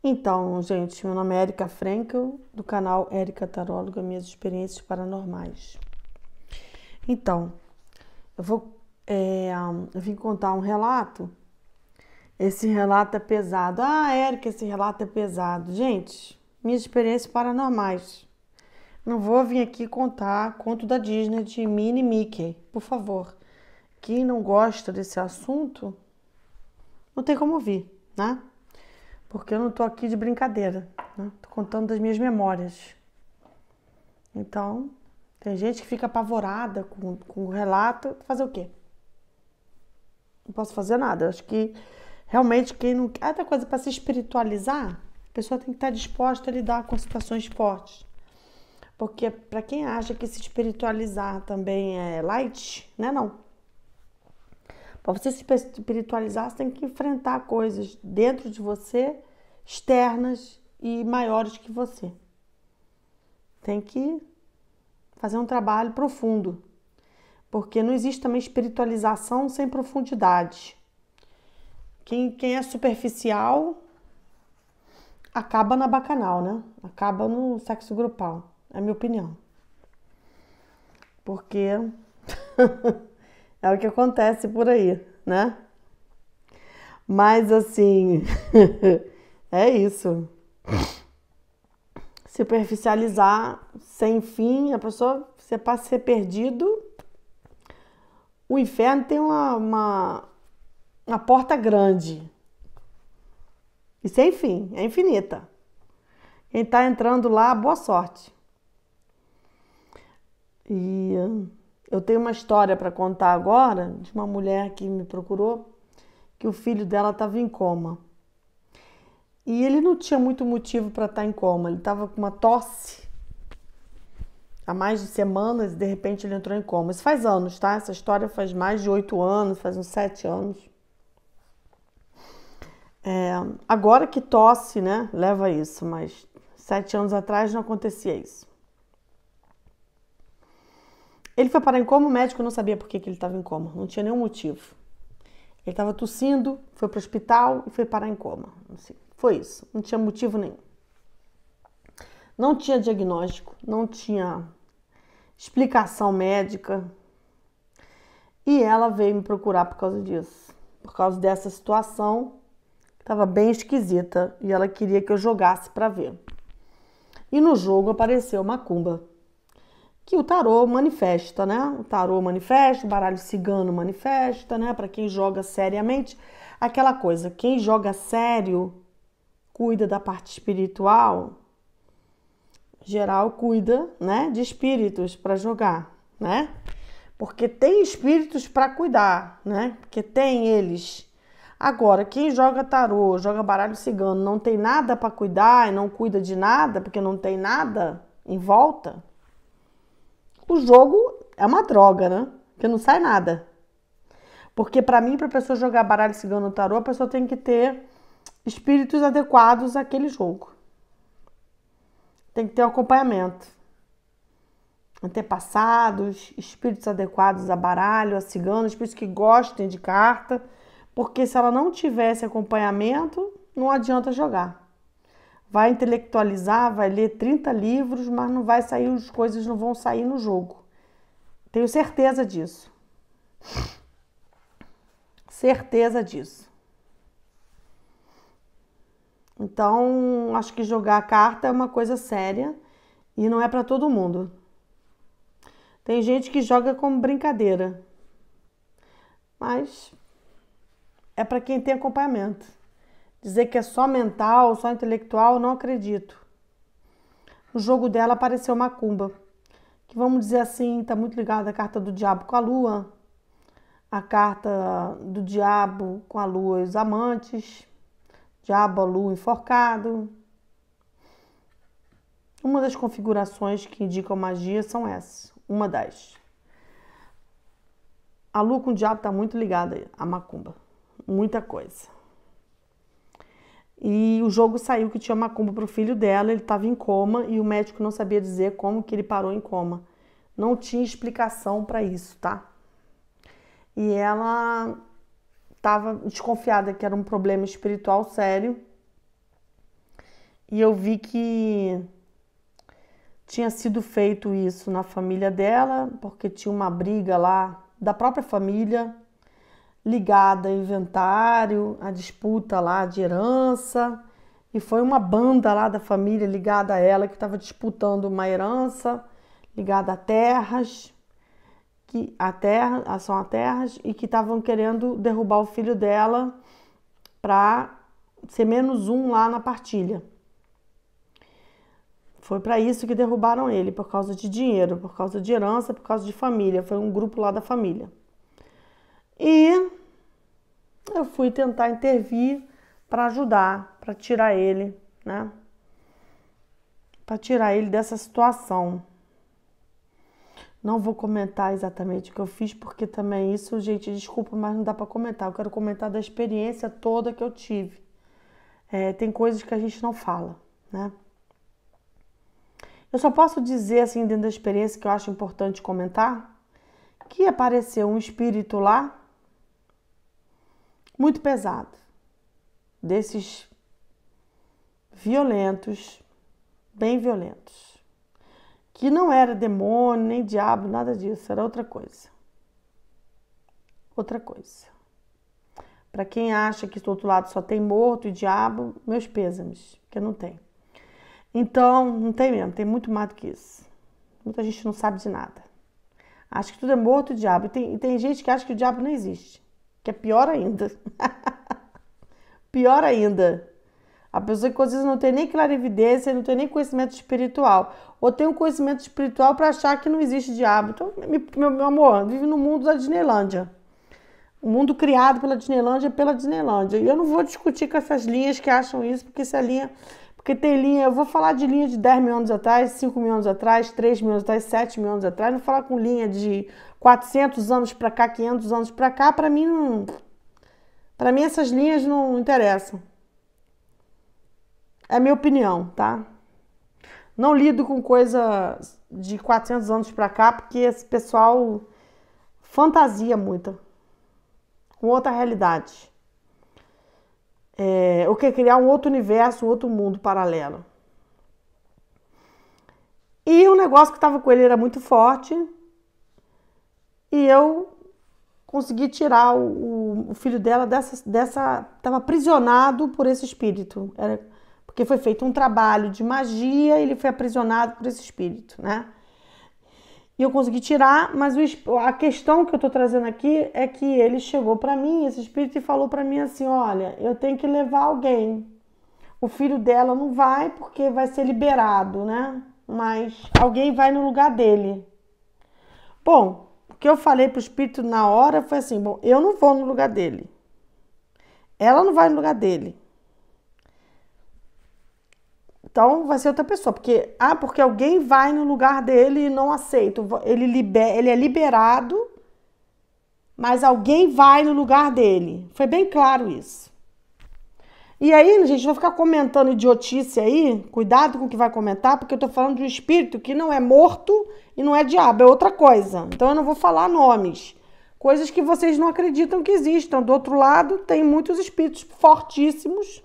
Então, gente, meu nome é Erika Frankel, do canal Erika Taróloga, Minhas Experiências Paranormais. Então, eu vim contar um relato. Esse relato é pesado. Ah, Erika, esse relato é pesado. Gente, minhas experiências paranormais. Não vou vir aqui contar conto da Disney de Minnie e Mickey, por favor. Quem não gosta desse assunto, não tem como vir, né? Porque eu não tô aqui de brincadeira, né? Tô contando das minhas memórias. Então, tem gente que fica apavorada com o relato. Fazer o quê? Não posso fazer nada. Eu acho que realmente quem não quer outra coisa para se espiritualizar, a pessoa tem que estar disposta a lidar com situações fortes. Porque para quem acha que se espiritualizar também é light, né? Não. Para você se espiritualizar, você tem que enfrentar coisas dentro de você, externas e maiores que você. Tem que fazer um trabalho profundo, porque não existe também espiritualização sem profundidade. Quem é superficial acaba na bacanal, né? Acaba no sexo grupal, é a minha opinião. Porque é o que acontece por aí, né? Mas assim, é isso. Superficializar sem fim, a pessoa, você passa a ser perdido. O inferno tem uma porta grande e sem fim, é infinita. Quem está entrando lá, boa sorte. E eu tenho uma história para contar agora de uma mulher que me procurou, que o filho dela estava em coma. E ele não tinha muito motivo para estar em coma, ele estava com uma tosse há mais de semanas e de repente ele entrou em coma. Isso faz anos, tá? Essa história faz mais de 8 anos, faz uns 7 anos. Agora que tosse, né, leva a isso, mas 7 anos atrás não acontecia isso. Ele foi parar em coma, o médico não sabia por que ele estava em coma, não tinha nenhum motivo. Ele estava tossindo, foi para o hospital e foi parar em coma. Assim, foi isso, não tinha motivo nenhum. Não tinha diagnóstico, não tinha explicação médica. E ela veio me procurar por causa disso, por causa dessa situação que estava bem esquisita e ela queria que eu jogasse para ver. E no jogo apareceu macumba, que o tarô manifesta, né? O tarô manifesta, o baralho cigano manifesta, né? Para quem joga seriamente, aquela coisa, quem joga sério cuida da parte espiritual, geral cuida, né, de espíritos para jogar, né? Porque tem espíritos para cuidar, né? Porque tem eles. Agora, quem joga tarô, joga baralho cigano, não tem nada para cuidar e não cuida de nada, porque não tem nada em volta, o jogo é uma droga, né? Porque não sai nada. Porque para mim, para a pessoa jogar baralho cigano no tarô, a pessoa tem que ter espíritos adequados àquele jogo. Tem que ter um acompanhamento. Antepassados, espíritos adequados a baralho, a cigano, espíritos que gostem de carta. Porque se ela não tivesse acompanhamento, não adianta jogar. Vai intelectualizar, vai ler 30 livros, mas não vai sair, as coisas não vão sair no jogo. Tenho certeza disso. Certeza disso. Então, acho que jogar carta é uma coisa séria e não é para todo mundo. Tem gente que joga como brincadeira, mas é para quem tem acompanhamento. Dizer que é só mental, só intelectual, não acredito. No jogo dela apareceu macumba, que vamos dizer assim, está muito ligada à carta do diabo com a lua, a carta do diabo com a lua e os amantes, diabo, a lua enforcado. Uma das configurações que indicam magia são essas, uma das. A lua com o diabo está muito ligada à macumba, muita coisa. E o jogo saiu que tinha macumba para o filho dela, ele estava em coma e o médico não sabia dizer como que ele parou em coma. Não tinha explicação para isso, tá? E ela estava desconfiada que era um problema espiritual sério e eu vi que tinha sido feito isso na família dela, porque tinha uma briga lá da própria família, ligada a inventário, a disputa lá de herança, e foi uma banda lá da família ligada a ela que estava disputando uma herança ligada a terras, são a terras, e que estavam querendo derrubar o filho dela para ser menos um lá na partilha. Foi para isso que derrubaram ele, por causa de dinheiro, por causa de herança, por causa de família. Foi um grupo lá da família. E eu fui tentar intervir para ajudar, para tirar ele, né? Para tirar ele dessa situação. Não vou comentar exatamente o que eu fiz, porque também isso, gente, desculpa, mas não dá para comentar. Eu quero comentar da experiência toda que eu tive. Tem coisas que a gente não fala, né? Eu só posso dizer, assim, dentro da experiência, que eu acho importante comentar, que apareceu um espírito lá, muito pesado, desses violentos, bem violentos, que não era demônio, nem diabo, nada disso, era outra coisa. Outra coisa. Para quem acha que do outro lado só tem morto e diabo, meus pêsames, porque não tem. Então, não tem mesmo, tem muito mais do que isso. Muita gente não sabe de nada. Acha que tudo é morto e diabo. E tem gente que acha que o diabo não existe, que é pior ainda. Pior ainda. A pessoa que às vezes não tem nem clarividência, não tem nem conhecimento espiritual. Ou tem um conhecimento espiritual para achar que não existe diabo. Então, meu amor, vive no mundo da Disneylândia. O mundo criado pela Disneylândia. E eu não vou discutir com essas linhas que acham isso, porque essa linha... Porque tem linha, eu vou falar de linha de 10 mil anos atrás, 5 mil anos atrás, 3 mil anos atrás, 7 mil anos atrás. Não vou falar com linha de 400 anos para cá, 500 anos para cá. Para mim, não... Para mim, essas linhas não interessam. É a minha opinião, tá? Não lido com coisa de 400 anos para cá, porque esse pessoal fantasia muito com outra realidade. Ou quer criar um outro universo, um outro mundo paralelo. E o negócio que estava com ele era muito forte, e eu consegui tirar o filho dela estava aprisionado por esse espírito. Porque foi feito um trabalho de magia e ele foi aprisionado por esse espírito, né? E eu consegui tirar, mas a questão que eu tô trazendo aqui é que ele chegou para mim, esse espírito, e falou para mim assim: olha, eu tenho que levar alguém. O filho dela não vai porque vai ser liberado, né? Mas alguém vai no lugar dele. Bom, o que eu falei pro espírito na hora foi assim: bom, eu não vou no lugar dele. Ela não vai no lugar dele. Então vai ser outra pessoa, porque alguém vai no lugar dele e não aceita. Ele é liberado, mas alguém vai no lugar dele. Foi bem claro isso. E aí, gente, vou ficar comentando idiotice aí, cuidado com o que vai comentar, porque eu tô falando de um espírito que não é morto e não é diabo, é outra coisa. Então eu não vou falar nomes, coisas que vocês não acreditam que existam. Do outro lado, tem muitos espíritos fortíssimos,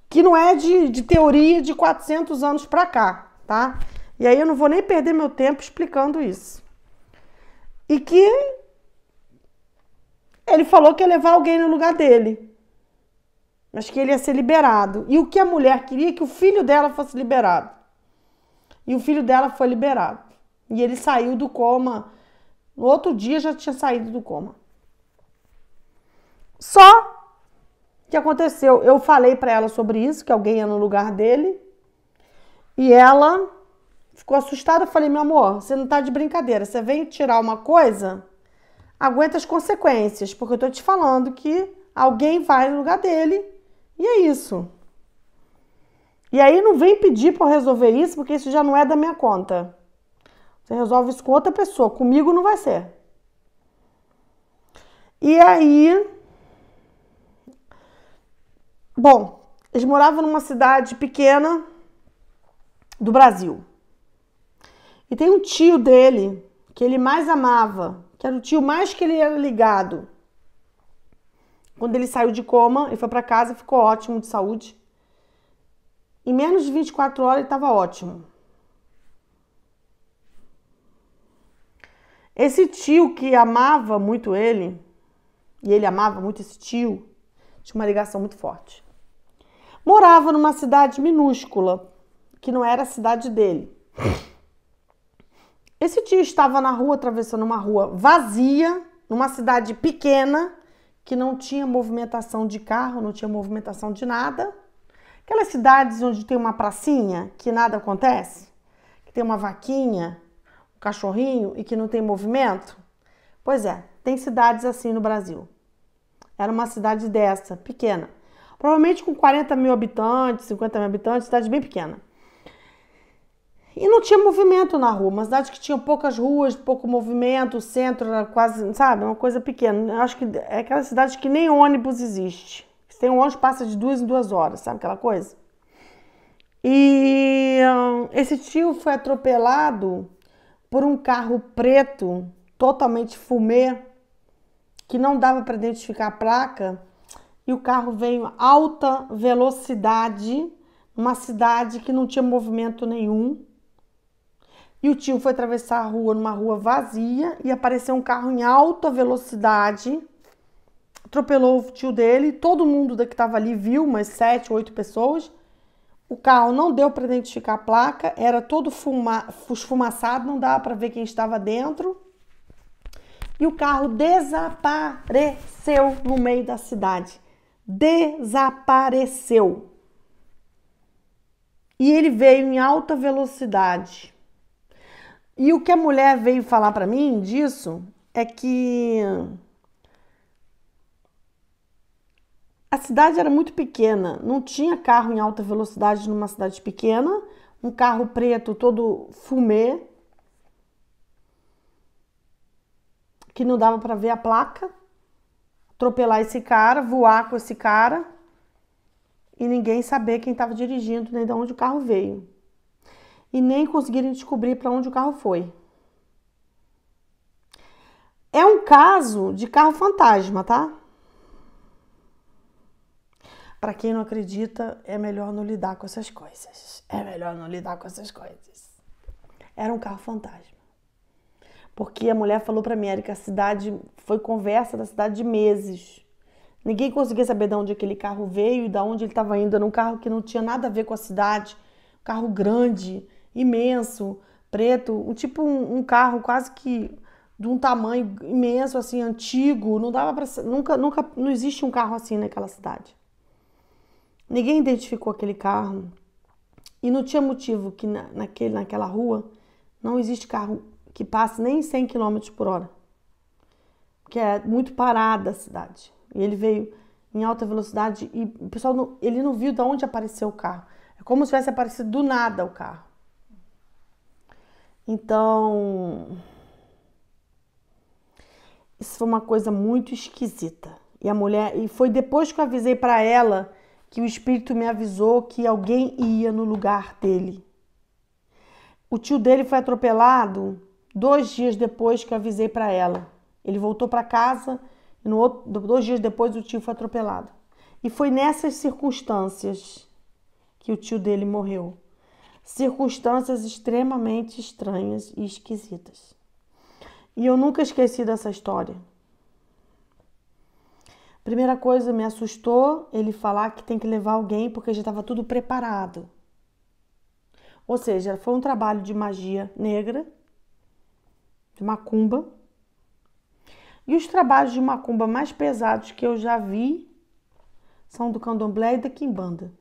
que não é de teoria de 400 anos para cá, tá? E aí eu não vou nem perder meu tempo explicando isso. E que ele falou que ia levar alguém no lugar dele, mas que ele ia ser liberado. E o que a mulher queria é que o filho dela fosse liberado. E o filho dela foi liberado. E ele saiu do coma. No outro dia já tinha saído do coma. Só que aconteceu? Eu falei para ela sobre isso, que alguém ia no lugar dele, e ela ficou assustada. Eu falei: meu amor, você não tá de brincadeira, você vem tirar uma coisa, aguenta as consequências, porque eu tô te falando que alguém vai no lugar dele, e é isso. E aí não vem pedir para eu resolver isso, porque isso já não é da minha conta. Você resolve isso com outra pessoa, comigo não vai ser. E aí... Bom, eles moravam numa cidade pequena do Brasil. E tem um tio dele que ele mais amava, que era o tio mais que ele era ligado Quando ele saiu de coma, ele foi para casa e ficou ótimo de saúde. Em menos de 24 horas ele estava ótimo. Esse tio que amava muito ele, e ele amava muito esse tio, tinha uma ligação muito forte. Morava numa cidade minúscula, que não era a cidade dele. Esse tio estava na rua, atravessando uma rua vazia, numa cidade pequena, que não tinha movimentação de carro, não tinha movimentação de nada. Aquelas cidades onde tem uma pracinha, que nada acontece, que tem uma vaquinha, um cachorrinho e que não tem movimento. Pois é, tem cidades assim no Brasil. Era uma cidade dessa, pequena. Provavelmente com 40 mil habitantes, 50 mil habitantes, cidade bem pequena. E não tinha movimento na rua, uma cidade que tinha poucas ruas, pouco movimento, o centro era quase, sabe, uma coisa pequena. Eu acho que é aquela cidade que nem ônibus existe. Se tem um ônibus, passa de 2 em 2 horas, sabe aquela coisa? E esse tio foi atropelado por um carro preto, totalmente fumê, que não dava para identificar a placa, e o carro veio a alta velocidade, numa cidade que não tinha movimento nenhum. E o tio foi atravessar a rua numa rua vazia e apareceu um carro em alta velocidade, atropelou o tio dele, todo mundo que estava ali viu, umas 7, 8 pessoas. O carro não deu para identificar a placa, era todo esfumaçado, não dava para ver quem estava dentro. E o carro desapareceu no meio da cidade. Desapareceu. E ele veio em alta velocidade. E o que a mulher veio falar para mim disso é que a cidade era muito pequena, não tinha carro em alta velocidade numa cidade pequena, um carro preto todo fumê, que não dava para ver a placa, atropelar esse cara, voar com esse cara e ninguém saber quem estava dirigindo, nem de onde o carro veio. E nem conseguirem descobrir para onde o carro foi. É um caso de carro fantasma, tá? Para quem não acredita, é melhor não lidar com essas coisas. É melhor não lidar com essas coisas. Era um carro fantasma. Porque a mulher falou para mim, Érica, a cidade foi conversa da cidade de meses. Ninguém conseguia saber de onde aquele carro veio e de onde ele estava indo. Era um carro que não tinha nada a ver com a cidade. Um carro grande, imenso, preto, um carro quase que de um tamanho imenso, assim, antigo. Não dava para nunca não existe um carro assim naquela cidade. Ninguém identificou aquele carro e não tinha motivo que naquela rua não existe carro que passe nem 100 km por hora, porque é muito parada a cidade. E ele veio em alta velocidade e o pessoal ele não viu de onde apareceu o carro. É como se tivesse aparecido do nada o carro. Então, isso foi uma coisa muito esquisita. E foi depois que eu avisei para ela que o espírito me avisou que alguém ia no lugar dele. O tio dele foi atropelado 2 dias depois que eu avisei para ela. Ele voltou para casa e 2 dias depois o tio foi atropelado. E foi nessas circunstâncias que o tio dele morreu. Circunstâncias extremamente estranhas e esquisitas. E eu nunca esqueci dessa história. Primeira coisa, me assustou ele falar que tem que levar alguém porque já estava tudo preparado. Ou seja, foi um trabalho de magia negra, de macumba. E os trabalhos de macumba mais pesados que eu já vi são do candomblé e da quimbanda.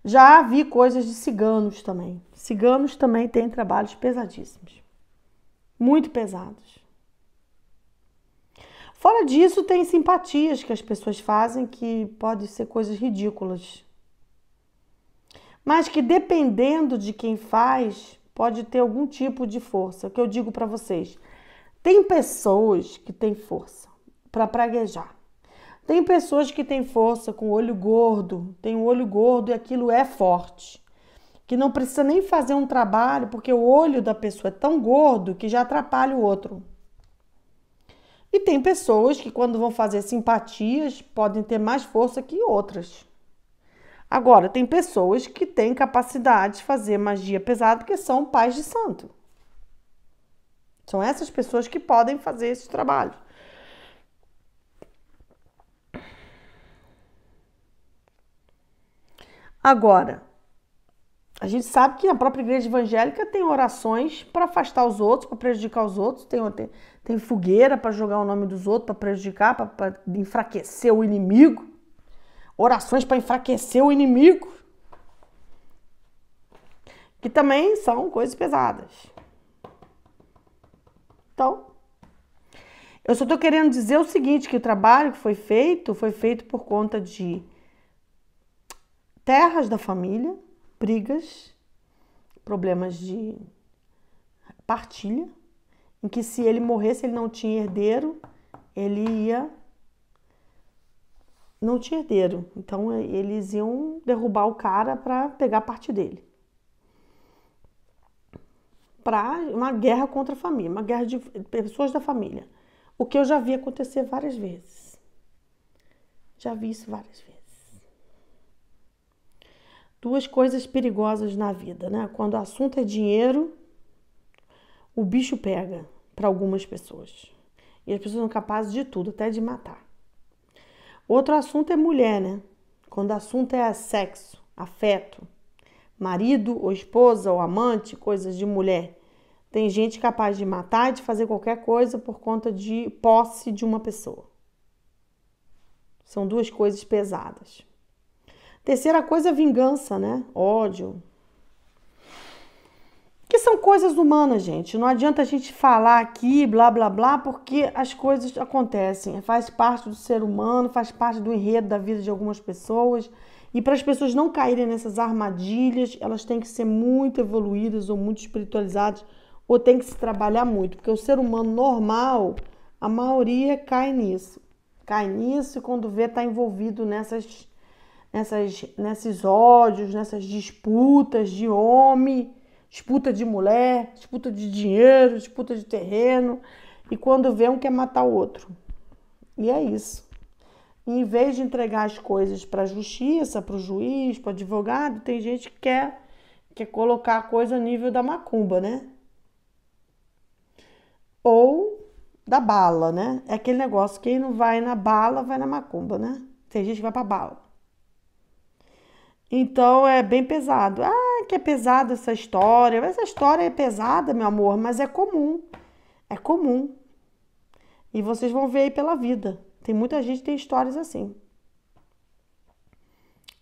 Já vi coisas de ciganos também. Ciganos também têm trabalhos pesadíssimos. Muito pesados. Fora disso, tem simpatias que as pessoas fazem que podem ser coisas ridículas. Mas que dependendo de quem faz, pode ter algum tipo de força. O que eu digo para vocês. Tem pessoas que têm força para praguejar. Tem pessoas que têm força com olho gordo, tem um olho gordo e aquilo é forte. Que não precisa nem fazer um trabalho, porque o olho da pessoa é tão gordo que já atrapalha o outro. E tem pessoas que quando vão fazer simpatias podem ter mais força que outras. Agora, tem pessoas que têm capacidade de fazer magia pesada porque são pais de santo. São essas pessoas que podem fazer esse trabalho. Agora, a gente sabe que a própria igreja evangélica tem orações para afastar os outros, para prejudicar os outros, tem fogueira para jogar o nome dos outros, para prejudicar, para enfraquecer o inimigo. Orações para enfraquecer o inimigo, que também são coisas pesadas. Então, eu só estou querendo dizer o seguinte, que o trabalho que foi feito por conta de terras da família, brigas, problemas de partilha, em que se ele morresse, ele não tinha herdeiro, não tinha herdeiro. Então, eles iam derrubar o cara para pegar parte dele. Para uma guerra contra a família, uma guerra de pessoas da família. O que eu já vi acontecer várias vezes. Já vi isso várias vezes. Duas coisas perigosas na vida, né? Quando o assunto é dinheiro, o bicho pega para algumas pessoas. E as pessoas são capazes de tudo, até de matar. Outro assunto é mulher, né? Quando o assunto é sexo, afeto, marido ou esposa ou amante, coisas de mulher. Tem gente capaz de matar e de fazer qualquer coisa por conta de posse de uma pessoa. São duas coisas pesadas. Terceira coisa é vingança, né? Ódio. Que são coisas humanas, gente. Não adianta a gente falar aqui, blá, blá, blá, porque as coisas acontecem. Faz parte do ser humano, faz parte do enredo da vida de algumas pessoas. E para as pessoas não caírem nessas armadilhas, elas têm que ser muito evoluídas ou muito espiritualizadas, ou tem que se trabalhar muito. Porque o ser humano normal, a maioria cai nisso. Cai nisso e quando vê, está envolvido nesses ódios, nessas disputas de homem, disputa de mulher, disputa de dinheiro, disputa de terreno. E quando vê, um quer matar o outro. E é isso. E em vez de entregar as coisas para a justiça, para o juiz, para o advogado, tem gente que quer colocar a coisa a nível da macumba, né? Ou da bala, né? É aquele negócio, quem não vai na bala, vai na macumba, né? Tem gente que vai pra bala. Então é bem pesado. Ah, que é pesada essa história. Essa história é pesada, meu amor, mas é comum. É comum. E vocês vão ver aí pela vida. Tem muita gente que tem histórias assim.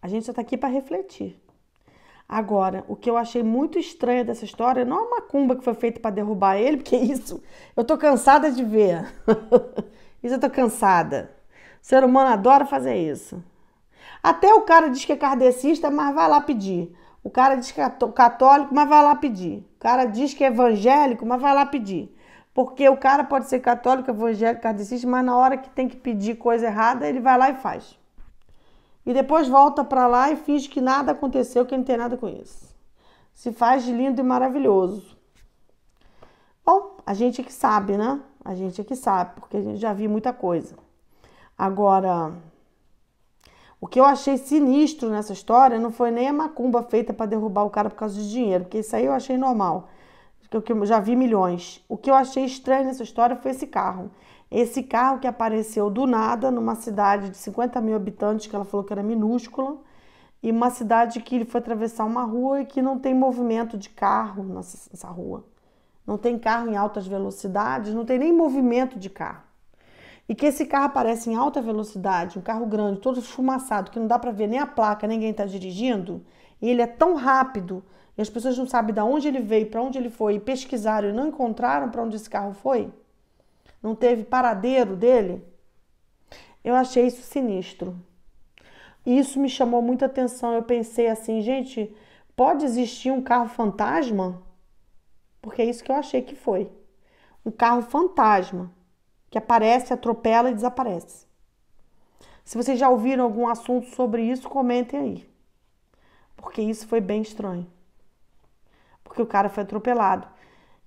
A gente só tá aqui para refletir. Agora, o que eu achei muito estranho dessa história não é uma macumba que foi feita para derrubar ele, porque isso eu tô cansada de ver. Isso eu tô cansada. O ser humano adora fazer isso. Até o cara diz que é kardecista, mas vai lá pedir. O cara diz que é católico, mas vai lá pedir. O cara diz que é evangélico, mas vai lá pedir. Porque o cara pode ser católico, evangélico, kardecista, mas na hora que tem que pedir coisa errada, ele vai lá e faz. E depois volta para lá e finge que nada aconteceu, que não tem nada com isso. Se faz de lindo e maravilhoso. Bom, a gente é que sabe, né? A gente é que sabe, porque a gente já viu muita coisa. Agora, o que eu achei sinistro nessa história não foi nem a macumba feita para derrubar o cara por causa de dinheiro, porque isso aí eu achei normal. Eu já vi milhões. O que eu achei estranho nessa história foi esse carro. Esse carro que apareceu do nada numa cidade de 50 mil habitantes, que ela falou que era minúscula, e uma cidade que ele foi atravessar uma rua e que não tem movimento de carro nessa rua. Não tem carro em altas velocidades, não tem nem movimento de carro. E que esse carro aparece em alta velocidade, um carro grande, todo esfumaçado, que não dá para ver nem a placa, ninguém está dirigindo, e ele é tão rápido, e as pessoas não sabem de onde ele veio, para onde ele foi, e pesquisaram e não encontraram para onde esse carro foi. Não teve paradeiro dele. Eu achei isso sinistro. E isso me chamou muita atenção. Eu pensei assim, gente, pode existir um carro fantasma? Porque é isso que eu achei que foi. Um carro fantasma, que aparece, atropela e desaparece. Se vocês já ouviram algum assunto sobre isso, comentem aí. Porque isso foi bem estranho. Porque o cara foi atropelado.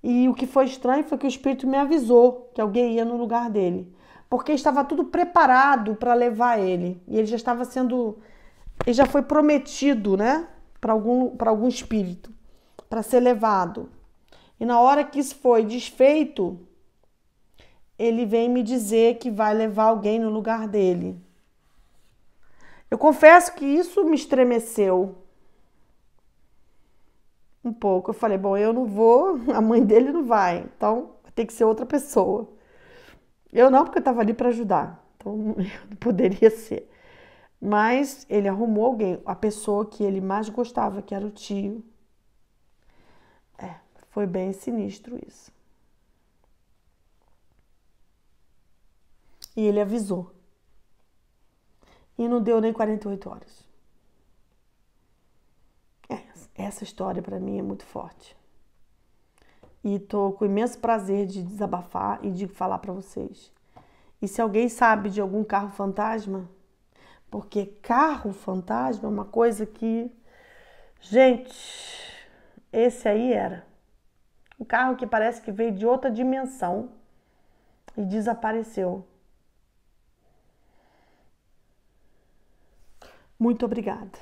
E o que foi estranho foi que o espírito me avisou que alguém ia no lugar dele, porque estava tudo preparado para levar ele. E ele já estava sendo, ele já foi prometido, né, para algum espírito, para ser levado. E na hora que isso foi desfeito, ele vem me dizer que vai levar alguém no lugar dele. Eu confesso que isso me estremeceu um pouco. Eu falei, bom, eu não vou, a mãe dele não vai, então vai ter que ser outra pessoa. Eu não, porque eu estava ali para ajudar, então não poderia ser. Mas ele arrumou alguém, a pessoa que ele mais gostava, que era o tio. Foi bem sinistro isso. E ele avisou. E não deu nem 48 horas. Essa história para mim é muito forte. E tô com imenso prazer de desabafar e de falar para vocês. E se alguém sabe de algum carro fantasma, porque carro fantasma é uma coisa que, gente, esse aí era. Um carro que parece que veio de outra dimensão e desapareceu. Muito obrigada.